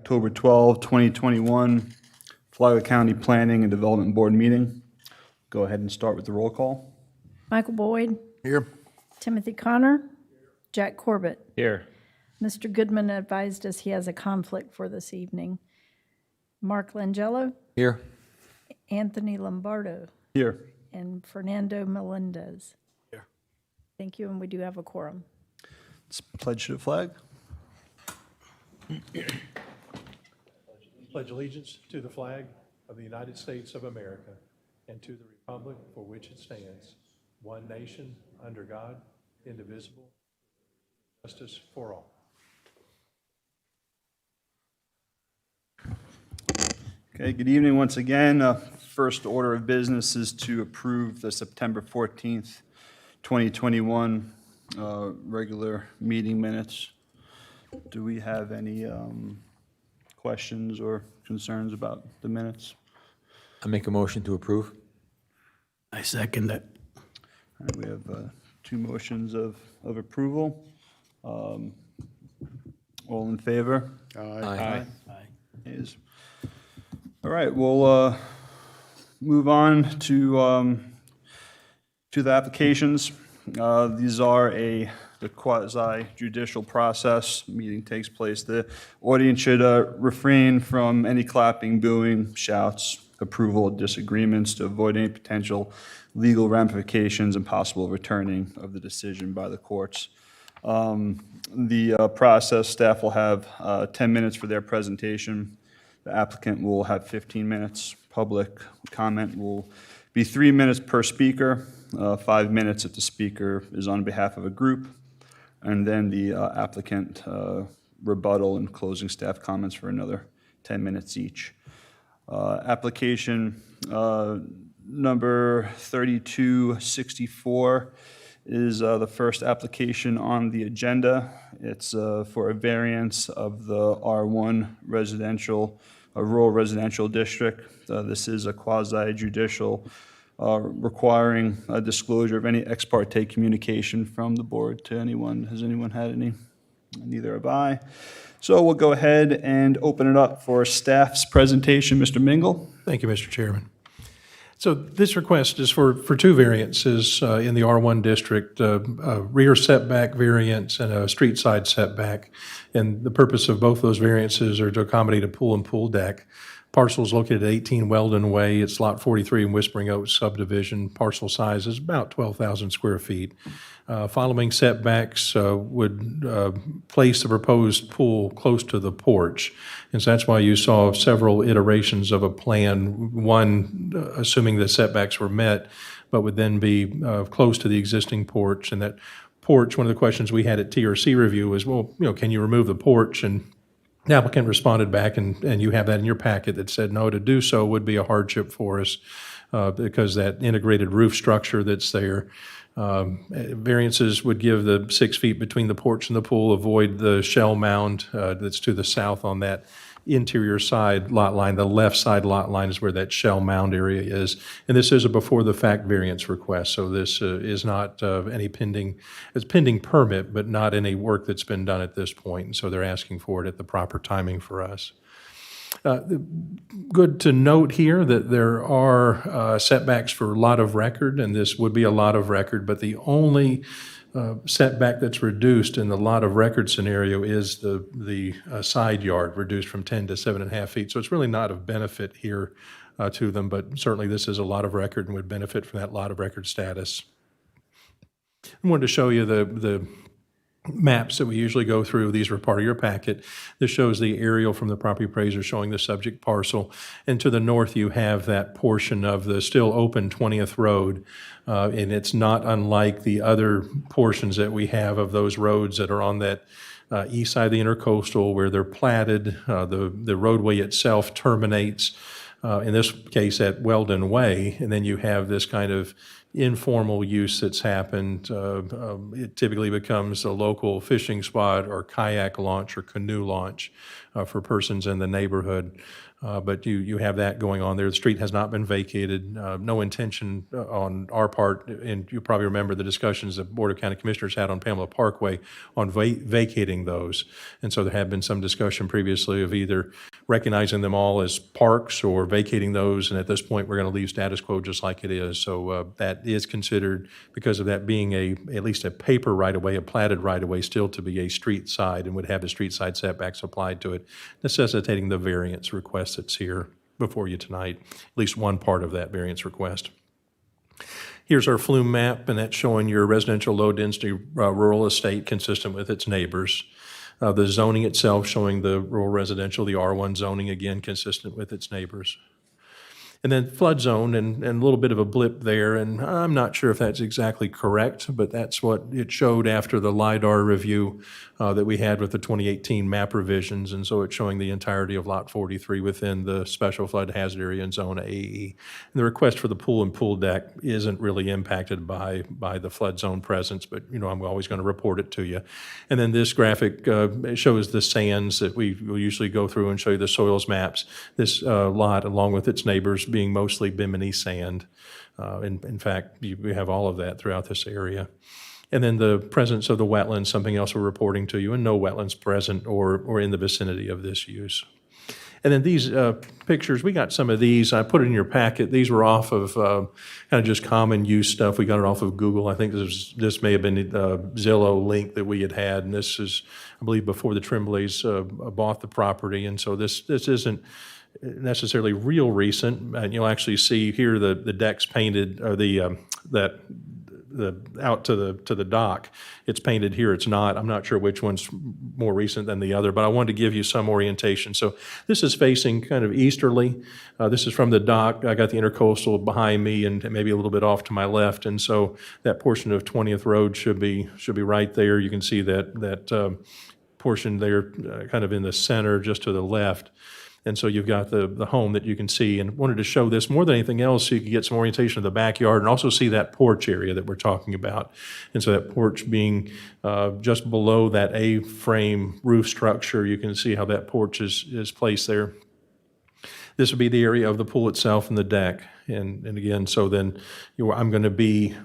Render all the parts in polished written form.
October 12, 2021, Flagler County Planning and Development Board meeting. Go ahead and start with the roll call. Michael Boyd, Here. Timothy Connor, Jack Corbett. Here. Mr. Goodman advised us he has a conflict for this evening. Mark Langello, Here. Anthony Lombardo, Here. and Fernando Melendez. Here. Thank you, and we do have a quorum. Let's pledge to the flag. Pledge allegiance to the flag of the United States of America and to the republic for which it stands, one nation, under God, indivisible, justice for all. Okay, good evening once again. First order of business is to approve the September 14th, 2021 regular meeting minutes. Do we have any questions or concerns about the minutes? I make a motion to approve. I second it. All right, we have two motions of approval. All in favor? Aye. Ayes. All right, we'll move on to the applications. These are the quasi-judicial process. Meeting takes place. The audience should refrain from any clapping, booing, shouts, approval, or disagreements to avoid any potential legal ramifications and possible returning of the decision by the courts. The process, staff will have 10 minutes for their presentation. The applicant will have 15 minutes. Public comment will be 3 minutes per speaker, 5 minutes if the speaker is on behalf of a group, and then the applicant rebuttal and closing staff comments for another 10 minutes each. Application number 3264 is the first application on the agenda. It's for a variance of the R1 residential, rural residential district. This is a quasi-judicial requiring a disclosure of any ex parte communication from the board to anyone. Has anyone had any? Neither have I. So we'll go ahead and open it up for staff's presentation. Mr. Mingle. Thank you, Mr. Chairman. So this request is for two variances in the R1 district, a rear setback variance and a street side setback. And the purpose of both those variances are to accommodate a pool and pool deck. Parcel is located at 18 Weldon Way. It's lot 43 in Whispering Oaks subdivision. Parcel size is about 12,000 square feet. Following setbacks would place the proposed pool close to the porch. And so that's why you saw several iterations of a plan, one assuming the setbacks were met, but would then be close to the existing porch. And that porch, one of the questions we had at TRC review was, well, can you remove the porch? And the applicant responded back, and you have that in your packet, that said, no, to do so would be a hardship for us because that integrated roof structure that's there. Variances would give the 6 feet between the porch and the pool, avoid the shell mound that's to the south on that interior side lot line. The left side lot line is where that shell mound area is. And this is a before-the-fact variance request, so this is not any pending, it's pending permit, but not any work that's been done at this point. And so they're asking for it at the proper timing for us. Good to note here that there are setbacks for lot of record, and this would be a lot of record, but the only setback that's reduced in the lot of record scenario is the side yard, reduced from 10 to 7.5 feet. So it's really not of benefit here to them, but certainly this is a lot of record and would benefit from that lot of record status. I wanted to show you the maps that we usually go through. These were part of your packet. This shows the aerial from the property appraiser showing the subject parcel. And to the north, you have that portion of the still open 20th Road. And it's not unlike the other portions that we have of those roads that are on that east side of the intercoastal where they're platted. The roadway itself terminates, in this case, at Weldon Way. And then you have this kind of informal use that's happened. It typically becomes a local fishing spot or kayak launch or canoe launch for persons in the neighborhood. But you have that going on there. The street has not been vacated. No intention on our part, and you probably remember the discussions that Board of County Commissioners had on Pamela Parkway on vacating those. And so there had been some discussion previously of either recognizing them all as parks or vacating those. And at this point, we're going to leave status quo just like it is. So that is considered, because of that being at least a paper right-of-way, a platted right-of-way, still to be a street side and would have the street side setbacks applied to it, necessitating the variance request that's here before you tonight, at least one part of that variance request. Here's our flume map, and that's showing your residential low-density rural estate consistent with its neighbors. The zoning itself showing the rural residential, the R1 zoning, again, consistent with its neighbors. And then flood zone, and a little bit of a blip there, and I'm not sure if that's exactly correct, but that's what it showed after the LiDAR review that we had with the 2018 map revisions, and so it's showing the entirety of Lot 43 within the special flood hazard area in Zone AE. And the request for the pool and pool deck isn't really impacted by the flood zone presence, but I'm always going to report it to you. And then this graphic shows the sands that we will usually go through and show you the soils maps. This lot, along with its neighbors, being mostly Bimini sand. In fact, we have all of that throughout this area. And then the presence of the wetlands, something else we're reporting to you, and no wetlands present or in the vicinity of this use. And then these pictures, we got some of these. I put it in your packet. These were off of kind of just common use stuff. We got it off of Google. I think this may have been a Zillow link that we had. And this is, I believe, before the Trimbleys bought the property. And so this isn't necessarily real recent. And you'll actually see here the deck's painted, or the out to the dock. It's painted here, it's not. I'm not sure which one's more recent than the other, but I wanted to give you some orientation. So this is facing kind of easterly. This is from the dock. I got the intercoastal behind me and maybe a little bit off to my left, and so that portion of 20th Road should be right there. You can see that portion there kind of in the center, just to the left. And so you've got the home that you can see, and wanted to show this more than anything else so you can get some orientation of the backyard and also see that porch area that we're talking about. And so that porch being just below that A-frame roof structure, you can see how that porch is placed there. This would be the area of the pool itself and the deck. And again, so then I'm going to be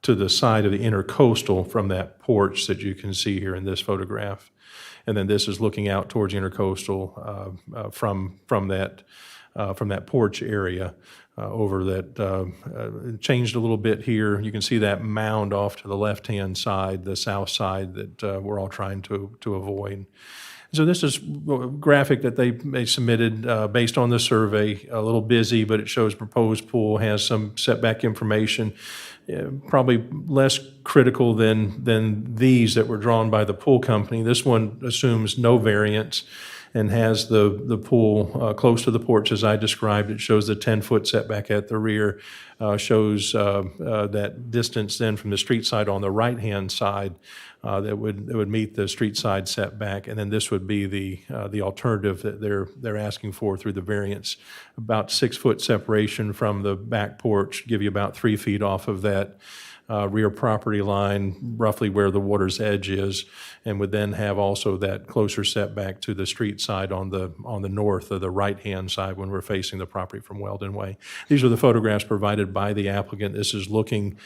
to the side of the intercoastal from that porch that you can see here in this photograph. And then this is looking out towards intercoastal from that porch area over that. Changed a little bit here. You can see that mound off to the left-hand side, the south side, that we're all trying to avoid. So this is a graphic that they submitted based on the survey. A little busy, but it shows proposed pool, has some setback information. Probably less critical than these that were drawn by the pool company. This one assumes no variance and has the pool close to the porch as I described. It shows the 10-foot setback at the rear, shows that distance then from the street side on the right-hand side that would meet the street side setback, and then this would be the alternative that they're asking for through the variance. About 6-foot separation from the back porch, give you about 3 feet off of that rear property line, roughly where the water's edge is, and would then have also that closer setback to the street side on the north or the right-hand side when we're facing the property from Weldon Way. These are the photographs provided by the applicant. This is looking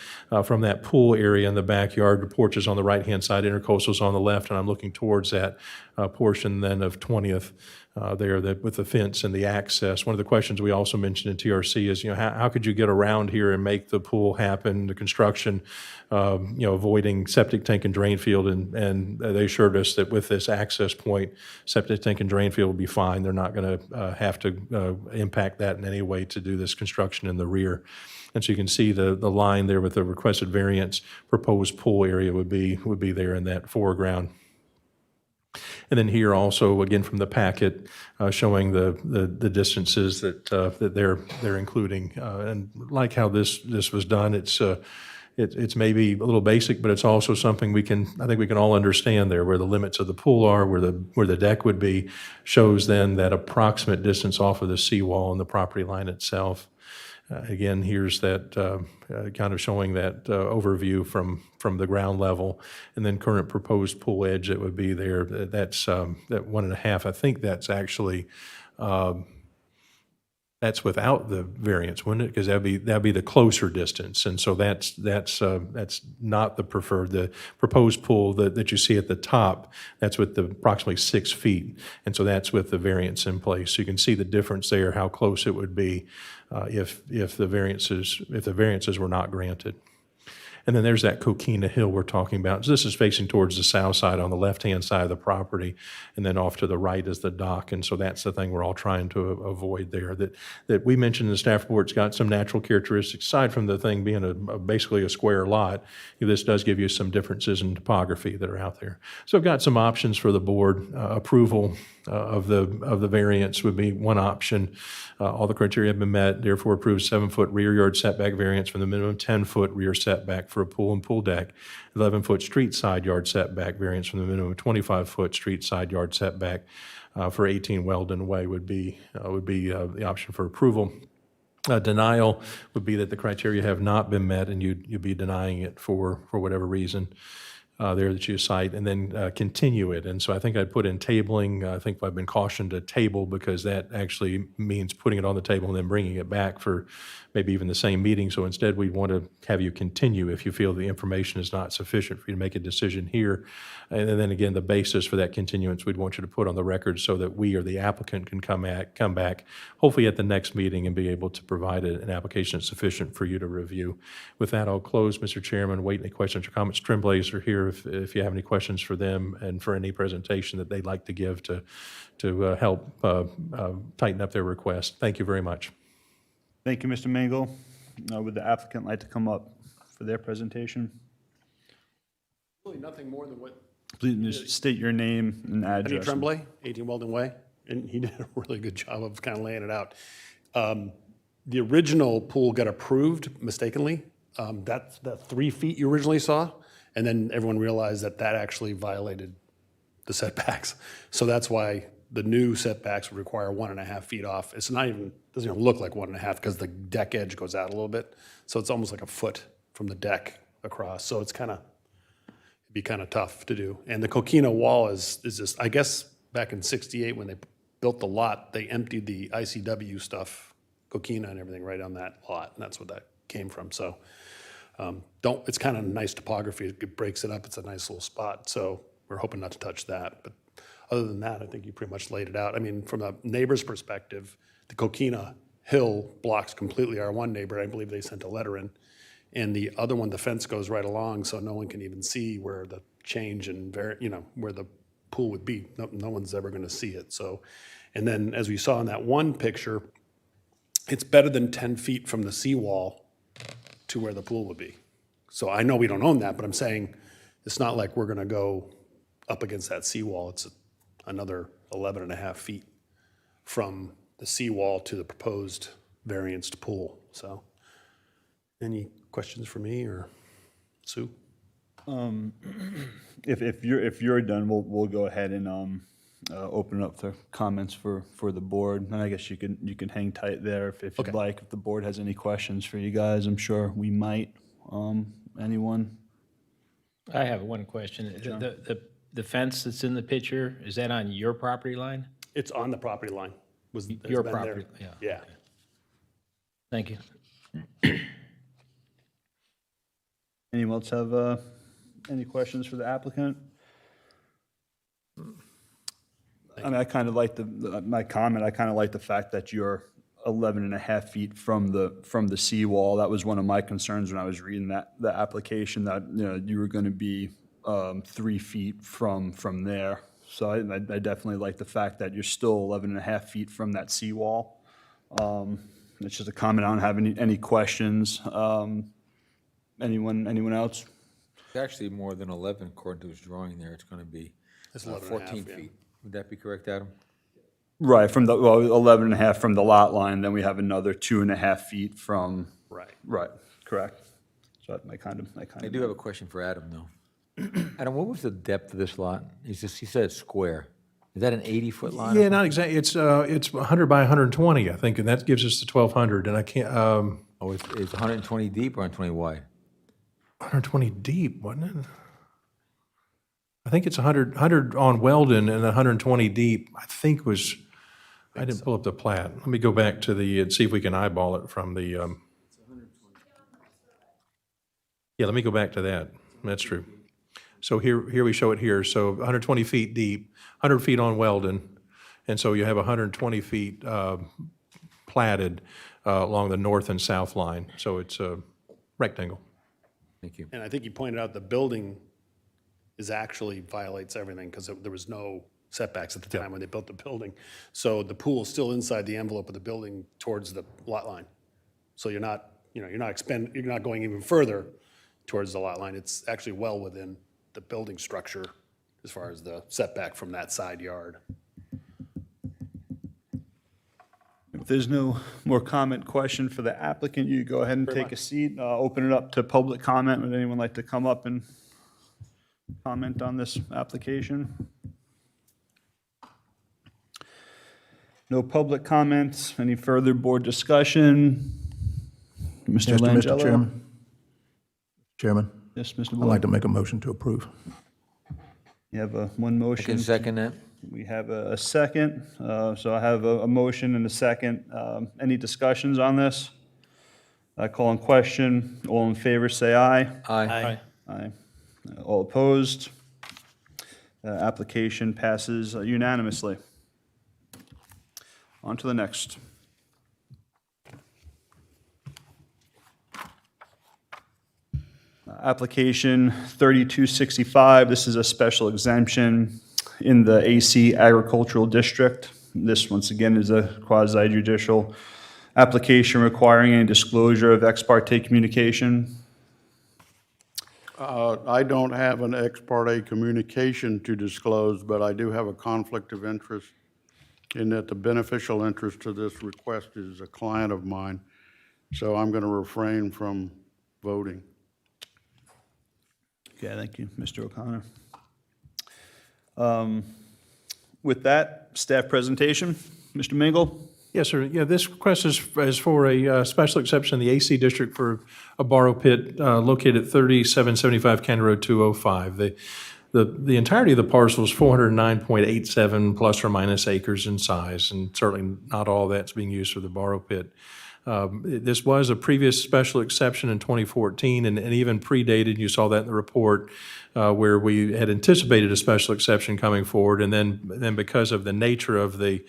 from that pool area in the backyard. The porch is on the right-hand side, intercoastal's on the left, and I'm looking towards that portion then of 20th there with the fence and the access. One of the questions we also mentioned in TRC is, how could you get around here and make the pool happen, the construction, avoiding septic tank and drain field, and they assured us that with this access point, septic tank and drain field will be fine. They're not going to have to impact that in any way to do this construction in the rear. And so you can see the line there with the requested variance. Proposed pool area would be there in that foreground. And then here also, again from the packet, showing the distances that they're including. And like how this was done, it's maybe a little basic, but it's also something I think we can all understand there, where the limits of the pool are, where the deck would be, shows then that approximate distance off of the seawall and the property line itself. Again, here's that kind of showing that overview from the ground level, and then current proposed pool edge that would be there. That's that 1.5. I think that's actually That's without the variance, wouldn't it? Because that'd be the closer distance, and so that's not the preferred. The proposed pool that you see at the top, that's with the approximately 6 feet, and so that's with the variance in place. So you can see the difference there, how close it would be if the variances were not granted. And then there's that Coquina Hill we're talking about. So this is facing towards the south side on the left-hand side of the property, and then off to the right is the dock. And so that's the thing we're all trying to avoid there. That we mentioned in the staff report, it's got some natural characteristics. Aside from the thing being basically a square lot, this does give you some differences in topography that are out there. So I've got some options for the board. Approval of the variance would be one option. All the criteria have been met, therefore approved 7-foot rear yard setback variance from the minimum 10-foot rear setback for a pool and pool deck, 11-foot street side yard setback variance from the minimum 25-foot street side yard setback for 18 Weldon Way would be the option for approval. Denial would be that the criteria have not been met and you'd be denying it for whatever reason. There that you cite, and then continue it. And so I think I'd put in tabling. I think I've been cautioned to table because that actually means putting it on the table and then bringing it back for maybe even the same meeting. So instead, we want to have you continue if you feel the information is not sufficient for you to make a decision here. And then again, the basis for that continuance, we'd want you to put on the record so that we or the applicant can come back, hopefully at the next meeting, and be able to provide an application that's sufficient for you to review. With that, I'll close, Mr. Chairman. Wait any questions or comments. Tremblays are here if you have any questions for them and for any presentation that they'd like to give to help tighten up their request. Thank you very much. Thank you, Mr. Mangle. Would the applicant like to come up for their presentation? Really nothing more than what Please just state your name and Penny address. Tremblay, 18 Weldon Way, and he did a really good job of kind of laying it out. The original pool got approved mistakenly. That's the 3 feet you originally saw, and then everyone realized that actually violated the setbacks. So that's why the new setbacks would require 1.5 feet off. It's not even, doesn't even look like 1.5 because the deck edge goes out a little bit. So it's almost like a foot from the deck across. So it's it'd be kind of tough to do. And the Coquina wall is just, I guess back in '68 when they built the lot, they emptied the ICW stuff, Coquina and everything right on that lot. And that's what that came from. So it's kind of nice topography. It breaks it up. It's a nice little spot. So we're hoping not to touch that. But other than that, I think you pretty much laid it out. I mean, from a neighbor's perspective, the Coquina Hill blocks completely our one neighbor. I believe they sent a letter in. And the other one, the fence goes right along, so no one can even see where the change and where the pool would be. No one's ever going to see it. So, and then as we saw in that one picture, it's better than 10 feet from the seawall to where the pool would be. So I know we don't own that, but I'm saying it's not like we're going to go up against that seawall. It's another 11.5 feet from the seawall to the proposed varianced pool. So, any questions for me or Sue? If you're done, we'll go ahead and open it up for comments for the board. And I guess you can hang tight there if you'd like. If the board has any questions for you guys, I'm sure we might. Anyone? I have one question. The fence that's in the picture, is that on your property line? It's on the property line. It's Your been property, there. yeah. Yeah. Thank you. Anyone else have any questions for the applicant? I mean, I kind of like my comment. I kind of like the fact that you're 11.5 feet from the seawall. That was one of my concerns when I was reading the application, that you were going to be 3 feet from there. So I definitely like the fact that you're still 11.5 feet from that seawall. It's just a comment. I don't have any questions. Anyone else? It's actually more than 11 according to his drawing there. It's going to be 14 feet. Would that be correct, Adam? Right, 11.5 from the lot line, then we have another 2.5 feet from. Right, correct. So I do have a question for Adam, though. Adam, what was the depth of this lot? He said it's square. Is that an 80-foot lot? Yeah, not exactly. It's 100 by 120, I think, and that gives us the 1,200. And I can't. Oh, it's 120 deep or 120 wide? 120 deep, wasn't it? I think it's 100 on Weldon and 120 deep. I think was I didn't pull up the plat. Let me go back to and see if we can eyeball it from the, yeah, let me go back to that. That's true. So here we show it here. So 120 feet deep, 100 feet on Weldon. And so you have 120 feet platted along the north and south line. So it's a rectangle. Thank you. And I think you pointed out the building is actually violates everything because there was no setbacks at the time when they built the building. So the pool is still inside the envelope of the building towards the lot line. So you're not going even further towards the lot line. It's actually well within the building structure as far as the setback from that side yard. If there's no more question for the applicant, you go ahead and take a seat. Open it up to public comment. Would anyone like to come up and comment on this application? No public comments. Any further board discussion? Mr. Langella? Chairman. Chairman, Yes, Mr. I'd Boyd. like to make a motion to approve. You have one I motion. can second that. We have a second. So I have a motion and a second. Any discussions on this? I call in question. All in favor, say aye. Aye. Aye. All opposed? Application passes unanimously. On to the next. Application 3265, this is a special exemption in the AC Agricultural District. This, once again, is a quasi-judicial application requiring any disclosure of ex parte communication. I don't have an ex parte communication to disclose, but I do have a conflict of interest in that the beneficial interest to this request is a client of mine, so I'm going to refrain from voting. Okay, thank you, Mr. O'Connor. With that, staff presentation, Mr. Mingle? Yes, sir. Yeah, this request is for a special exception in the AC district for a borrow pit located at 3775 County Road 205. The entirety of the parcel is 409.87 plus or minus acres in size, and certainly not all that's being used for the borrow pit. This was a previous special exception in 2014 and even predated, you saw that in the report, where we had anticipated a special exception coming forward, and then because of the nature of the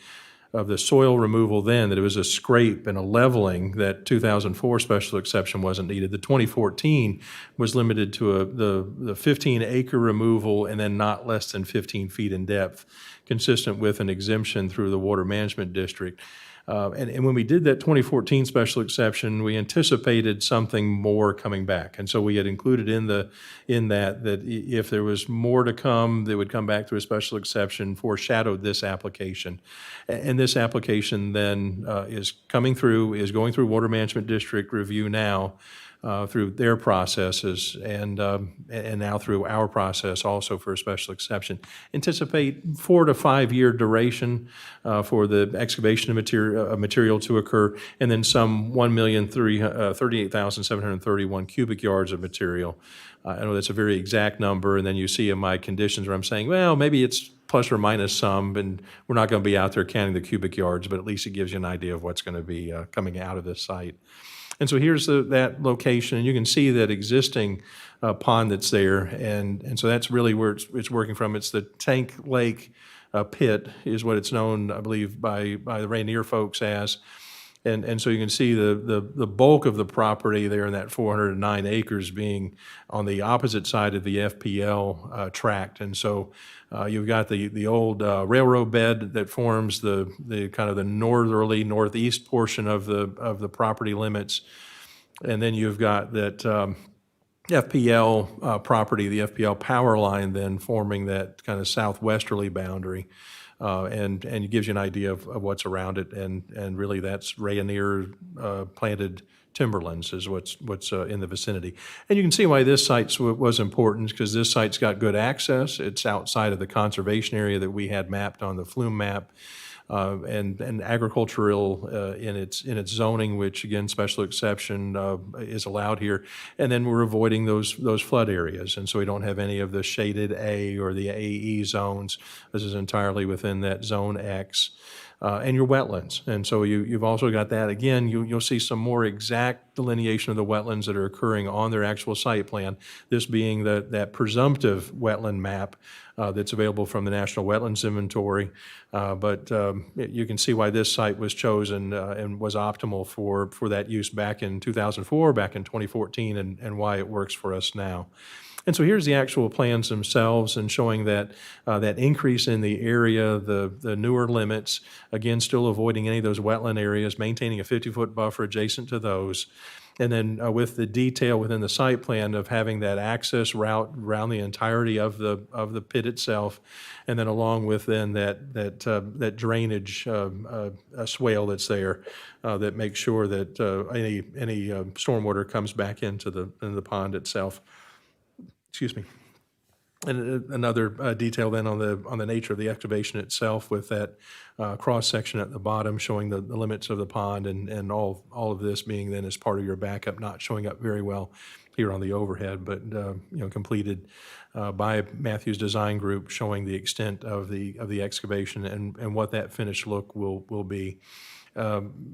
soil removal then, that it was a scrape and a leveling, that 2004 special exception wasn't needed. The 2014 was limited to the 15-acre removal and then not less than 15 feet in depth, consistent with an exemption through the Water Management District. And when we did that 2014 special exception, we anticipated something more coming back. And so we had included in that if there was more to come, they would come back through a special exception, foreshadowed this application. And this application then is going through Water Management District review now, through their processes and now through our process also for a special exception. Anticipate 4 to 5 year duration for the excavation of material to occur, and then some 1,038,731 cubic yards of material. I know that's a very exact number, and then you see in my conditions where I'm saying, well, maybe it's plus or minus some, and we're not going to be out there counting the cubic yards, but at least it gives you an idea of what's going to be coming out of this site. And so here's that location, and you can see that existing pond that's there, and so that's really where it's working from. It's the Tank Lake pit is what it's known, I believe, by the Rainier folks as. And so you can see the bulk of the property there in that 409 acres being on the opposite side of the FPL tract. And so you've got the old railroad bed that forms the kind of the northerly northeast portion of the property limits. And then you've got that FPL property, the FPL power line then forming that kind of southwesterly boundary. And it gives you an idea of what's around it, and really that's Rainier planted timberlands is what's in the vicinity. And you can see why this site was important, because this site's got good access. It's outside of the conservation area that we had mapped on the flume map, and agricultural in its zoning, which again special exception is allowed here. And then we're avoiding those flood areas, and so we don't have any of the shaded A or the AE zones. This is entirely within that zone X. and your wetlands. And so you've also got that. Again, you'll see some more exact delineation of the wetlands that are occurring on their actual site plan, this being that presumptive wetland map that's available from the National Wetlands Inventory. But you can see why this site was chosen and was optimal for that use back in 2004, back in 2014, and why it works for us now. And so here's the actual plans themselves, and showing that that increase in the area, the newer limits, again, still avoiding any of those wetland areas, maintaining a 50-foot buffer adjacent to those. And then with the detail within the site plan of having that access route around the entirety of the pit itself, and then along with then that drainage swale that's there that makes sure that any stormwater comes back into the pond itself. Excuse me. And another detail then on the nature of the excavation itself, with that cross-section at the bottom showing the limits of the pond, and all of this being then as part of your backup, not showing up very well here on the overhead, but completed by Matthews Design Group, showing the extent of the excavation and what that finished look will be.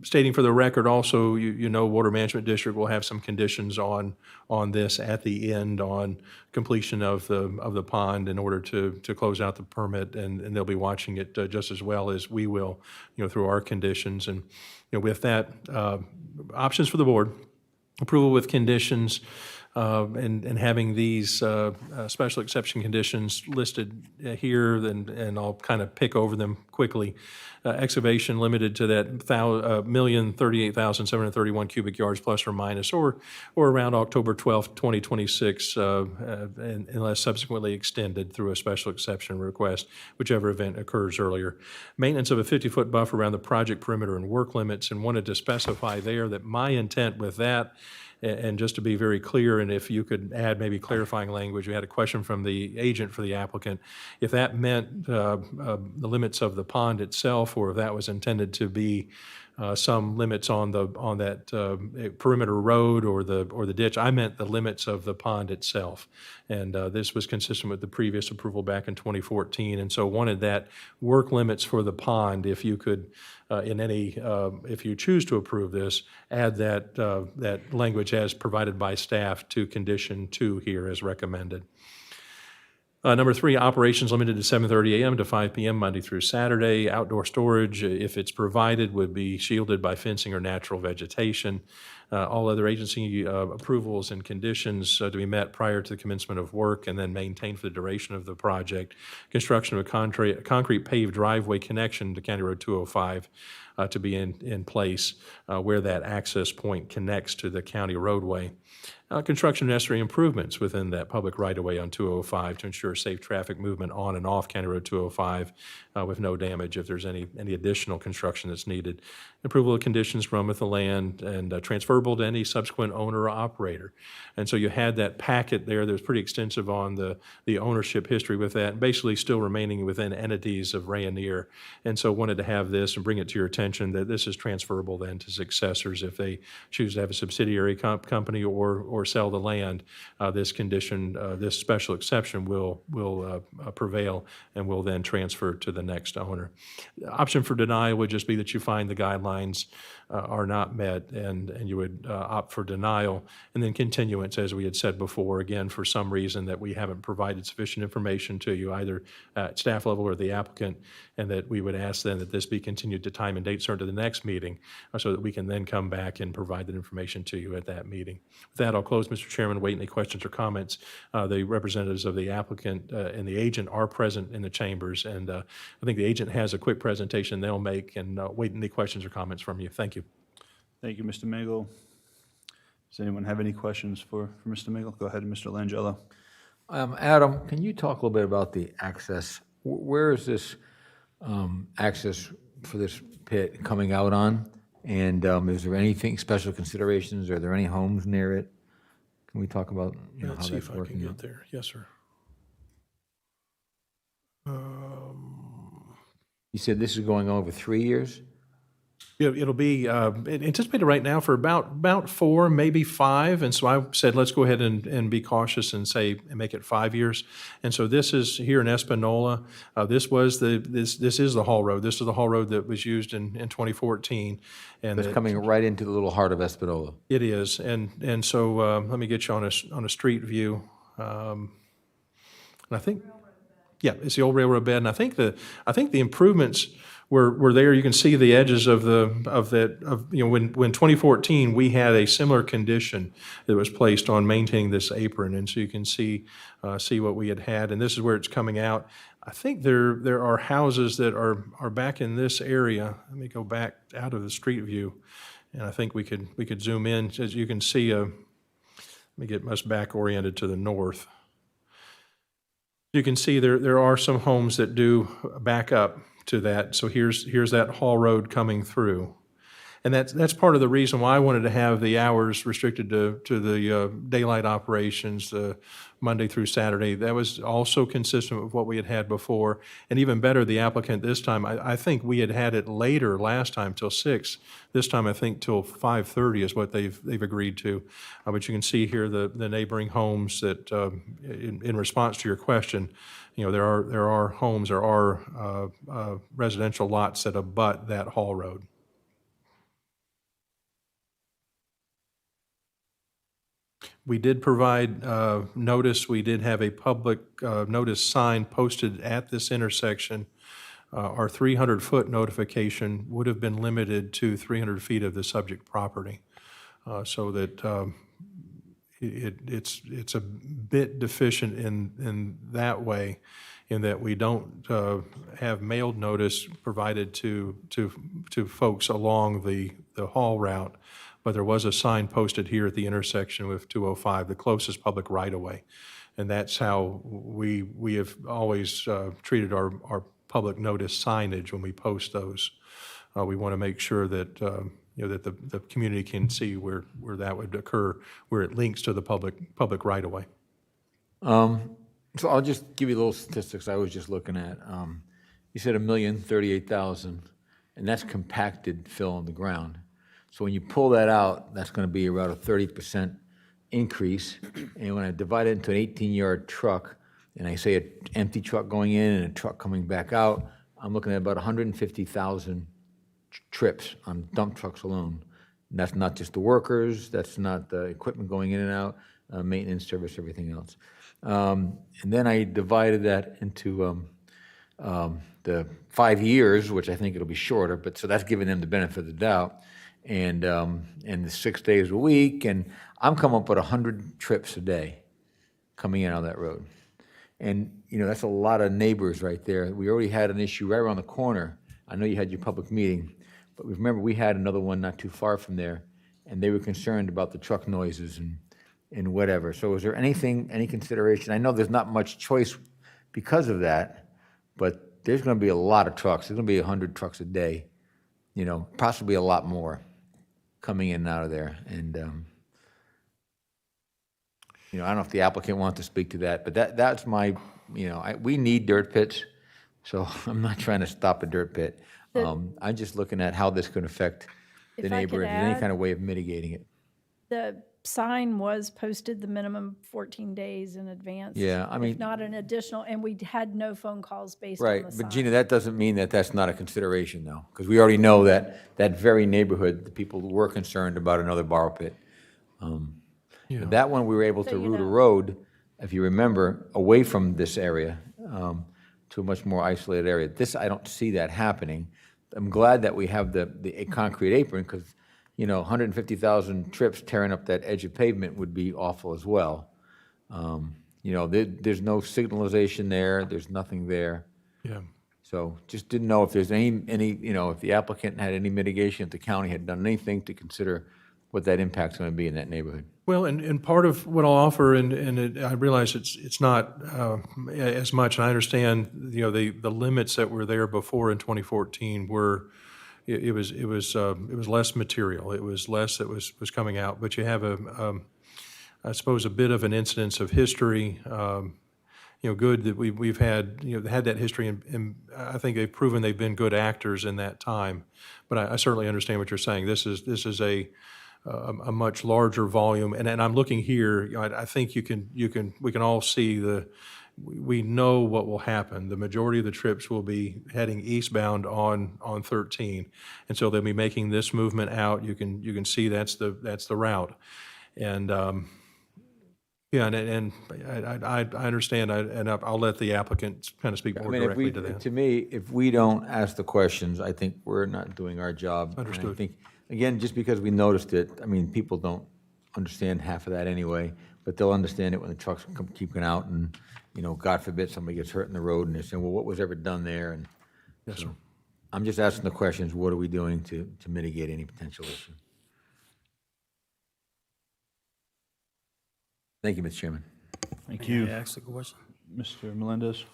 Stating for the record also, Water Management District will have some conditions on this at the end on completion of the pond in order to close out the permit, and they'll be watching it just as well as we will, through our conditions. And with that, options for the board: approval with conditions, and having these special exception conditions listed here, and I'll kind of pick over them quickly. Excavation limited to that 1,038,731 cubic yards plus or minus, or around October 12th, 2026, unless subsequently extended through a special exception request, whichever event occurs earlier. Maintenance of a 50-foot buffer around the project perimeter and work limits, and wanted to specify there that my intent with that, and just to be very clear, and if you could add maybe clarifying language, we had a question from the agent for the applicant, if that meant the limits of the pond itself, or if that was intended to be some limits on that perimeter road or the ditch. I meant the limits of the pond itself, and this was consistent with the previous approval back in 2014, and so wanted that work limits for the pond. If you could, if you choose to approve this, add that language as provided by staff to condition 2 here as recommended. Number 3, operations limited to 7:30 a.m. to 5 p.m. Monday through Saturday. Outdoor storage, if it's provided, would be shielded by fencing or natural vegetation. All other agency approvals and conditions to be met prior to the commencement of work, and then maintained for the duration of the project. Construction of a concrete paved driveway connection to County Road 205 to be in place where that access point connects to the county roadway. Construction of necessary improvements within that public right-of-way on 205 to ensure safe traffic movement on and off County Road 205 with no damage if there's any additional construction that's needed. Approval of conditions run with the land and transferable to any subsequent owner or operator. And so you had that packet there that was pretty extensive on the ownership history with that, and basically still remaining within entities of Rayonier. And so wanted to have this and bring it to your attention that this is transferable then to successors if they choose to have a subsidiary company or sell the land. This condition, this special exception will prevail and will then transfer to the next owner. The option for denial would just be that you find the guidelines are not met, and you would opt for denial, and then continuance, as we had said before, again, for some reason that we haven't provided sufficient information to you, either at staff level or the applicant, and that we would ask then that this be continued to time and date certain to the next meeting, so that we can then come back and provide that information to you at that meeting. With that, I'll close, Mr. Chairman, wait any questions or comments. The representatives of the applicant and the agent are present in the chambers, and I think the agent has a quick presentation they'll make, and wait any questions or comments from you. Thank you. Thank you, Mr. Magel. Does anyone have any questions for Mr. Magel? Go ahead, Mr. Langello. Adam, can you talk a little bit about the access? Where is this access for this pit coming out on? And is there anything, special considerations? Are there any homes near it? Can we talk about how Let's see that's if I can working get out? there. Yes, sir. You said this is going on over 3 years? It'll be anticipated right now for about 4, maybe 5. And so I said, let's go ahead and be cautious and make it 5 years. And so this is here in Espanola. This is the Hall Road. This is the Hall Road that was used in 2014. And It's coming right into the little heart of Espanola. it is. And so let me get you on a street view. And I think, yeah, it's the old railroad bed. And I think the improvements were there. You can see the edges of when 2014, we had a similar condition that was placed on maintaining this apron. And so you can see what we had. And this is where it's coming out. I think there are houses that are back in this area. Let me go back out of the street view. And I think we could zoom in. As you can see, let me get us back oriented to the north. You can see there are some homes that do back up to that. So here's that Hall Road coming through. And that's part of the reason why I wanted to have the hours restricted to the daylight operations, Monday through Saturday. That was also consistent with what we had before. And even better, the applicant this time, I think we had it later last time till 6. This time I think till 5:30 is what they've agreed to. But you can see here the neighboring homes that, in response to your question, there are homes, there are residential lots that abut that Hall Road. We did provide notice. We did have a public notice sign posted at this intersection. Our 300-foot notification would have been limited to 300 feet of the subject property, so that it's a bit deficient in that way, in that we don't have mailed notice provided to folks along the Hall route. But there was a sign posted here at the intersection with 205, the closest public right-of-way. And that's how we have always treated our public notice signage when we post those. We want to make sure that that the community can see where that would occur, where it links to the public right-of-way. So I'll just give you a little statistics I was just looking at. You said 1,038,000, and that's compacted fill on the ground. So when you pull that out, that's going to be around a 30% increase. And when I divide it into an 18-yard truck, and I say an empty truck going in and a truck coming back out, I'm looking at about 150,000 trips on dump trucks alone. And that's not just the workers, that's not the equipment going in and out, maintenance, service, everything else. And then I divided that into the 5 years, which I think it'll be shorter, but so that's giving them the benefit of the doubt. And the 6 days a week, and I'm coming up with 100 trips a day coming in on that road. And, that's a lot of neighbors right there. We already had an issue right around the corner. I know you had your public meeting, but remember we had another one not too far from there, and they were concerned about the truck noises and whatever. So is there any consideration? I know there's not much choice because of that, but there's going to be a lot of trucks. There's going to be 100 trucks a day, possibly a lot more coming in and out of there. And, I don't know if the applicant wants to speak to that, but that's my, we need dirt pits, so I'm not trying to stop a dirt pit. I'm just looking at how this could affect the If I neighbor, could if there's any add- kind of way of mitigating it. The sign was posted the minimum 14 days in advance. Yeah, I mean- If not an additional, and we had no phone calls based on Right, the sign. but Gina, that doesn't mean that that's not a consideration, though, because we already know that that very neighborhood, the people were concerned about another borrow pit. That one, we were able to So you route a know. road, if you remember, away from this area to a much more isolated area. This, I don't see that happening. I'm glad that we have the concrete apron, because, 150,000 trips tearing up that edge of pavement would be awful as well. There's no signalization there, there's nothing there. Yeah. So just didn't know if there's any, if the applicant had any mitigation, if the county had done anything to consider what that impact's going to be in that neighborhood. Well, and part of what I'll offer, I realize it's not as much, and I understand, the limits that were there before in 2014 were, it was less material. It was less that was coming out, but you have I suppose, a bit of an incidence of history. good that we've had, had that history, and I think they've proven they've been good actors in that time. But I certainly understand what you're saying. This is a much larger volume, and I'm looking here, I think we can all see we know what will happen. The majority of the trips will be heading eastbound on 13, and so they'll be making this movement out. You can see that's the route, and yeah, and I understand, and I'll let the applicant kind of speak more directly to that. To me, if we don't ask the questions, I think we're not doing our job. And Understood. I think, again, just because we noticed it, I mean, people don't understand half of that anyway, but they'll understand it when the trucks keep going out and, God forbid somebody gets hurt in the road and they're saying, well, what was ever done there? And Yes, sir. I'm just asking the questions, what are we doing to mitigate any potential issue? Thank you, Mr. Chairman. Thank May you. I ask a question? Mr. Melendez?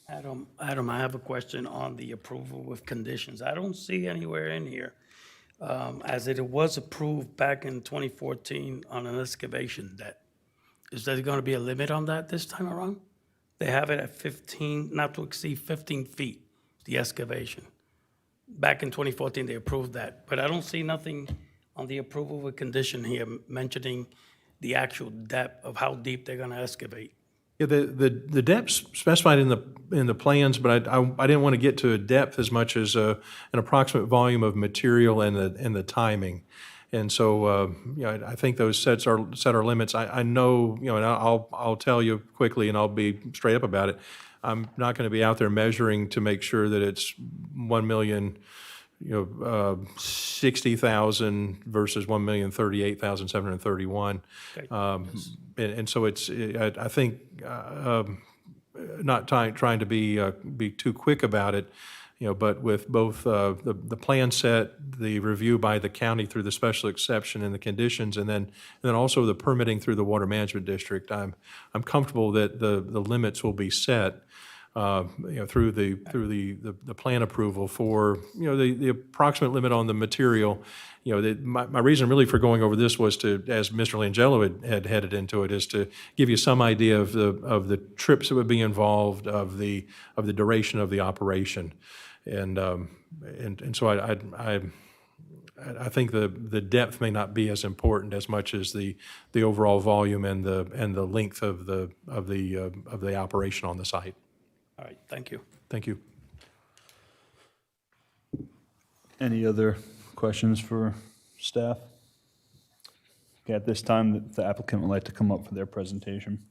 Adam, I have a question on the approval with conditions. I don't see anywhere in here, as it was approved back in 2014 on an excavation debt. Is there going to be a limit on that this time around? They have it at 15, not to exceed 15 feet, the excavation. Back in 2014, they approved that, but I don't see nothing on the approval with condition here mentioning the actual depth of how deep they're going to excavate. Yeah, the depth's specified in the plans, but I didn't want to get to a depth as much as an approximate volume of material and the timing. And so, I think those set our limits. I know, and I'll tell you quickly, and I'll be straight up about it. I'm not going to be out there measuring to make sure that it's 1,060,000 versus 1,038,731. And so it's, I think, not trying to be too quick about it, but with both the plan set, the review by the county through the special exception and the conditions, and then also the permitting through the water management district, I'm comfortable that the limits will be set. Through the plan approval for, the approximate limit on the material. My reason really for going over this was to, as Mr. Langelo had headed into it, is to give you some idea of the trips that would be involved, of the duration of the operation. And so I think the depth may not be as important as much as the overall volume and the length of the operation on the site. All right, thank you. Thank you. Any other questions for staff? Okay, at this time, the applicant would like to come up for their presentation.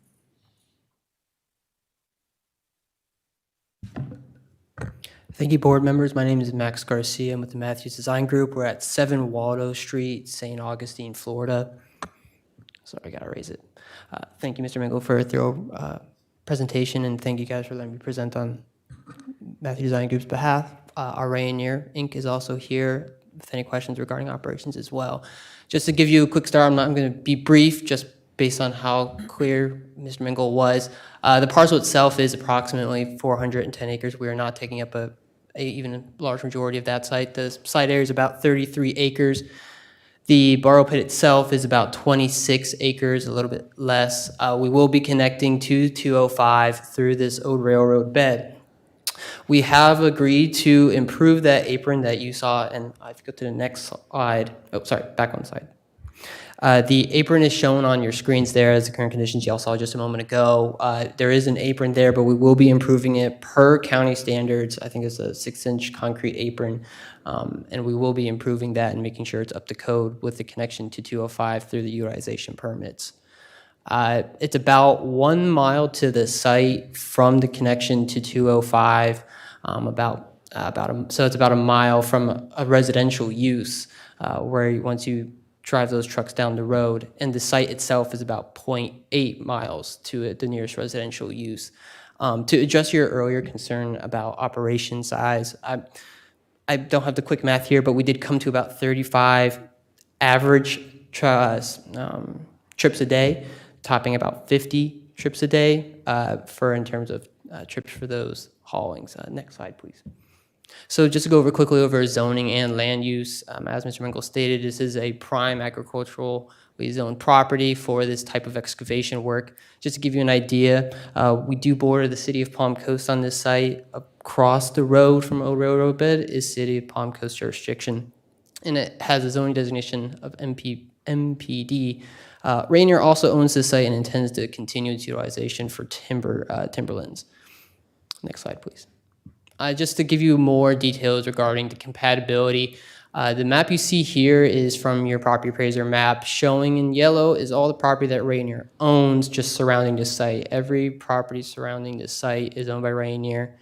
Thank you, board members. My name is Max Garcia. I'm with the Matthews Design Group. We're at 7 Waldo Street, St. Augustine, Florida. Sorry, I gotta raise it. Thank you, Mr. Mingle, for a thorough presentation, and thank you guys for letting me present on Matthews Design Group's behalf. Our Rainier Inc. is also here with any questions regarding operations as well. Just to give you a quick start, I'm going to be brief, just based on how clear Mr. Mingle was. The parcel itself is approximately 410 acres. We are not taking up even a large majority of that site. The site area is about 33 acres. The borrow pit itself is about 26 acres, a little bit less. We will be connecting to 205 through this old railroad bed. We have agreed to improve that apron that you saw, and if you go to the next slide. Oh, sorry, back one slide. The apron is shown on your screens there as the current conditions y'all saw just a moment ago. There is an apron there, but we will be improving it per county standards. I think it's a 6-inch concrete apron, and we will be improving that and making sure it's up to code with the connection to 205 through the utilization permits. It's about 1 mile to the site from the connection to 205, so it's about a mile from a residential use where once you drive those trucks down the road, and the site itself is about 0.8 miles to the nearest residential use. To address your earlier concern about operation size, I don't have the quick math here, but we did come to about 35 average trips a day, topping about 50 trips a day in terms of trips for those haulings. Next slide, please. So just to go quickly over zoning and land use, as Mr. Minkle stated, this is a prime agricultural We zone property for this type of excavation work. Just to give you an idea, we do border the city of Palm Coast on this site. Across the road from Old Railroad Bed is city of Palm Coast jurisdiction, and it has a zoning designation of MPD. Rainier also owns this site and intends to continue its utilization for timberlands. Next slide, please. Just to give you more details regarding the compatibility, the map you see here is from your property appraiser map. Showing in yellow is all the property that Rainier owns just surrounding this site. Every property surrounding this site is owned by Rainier.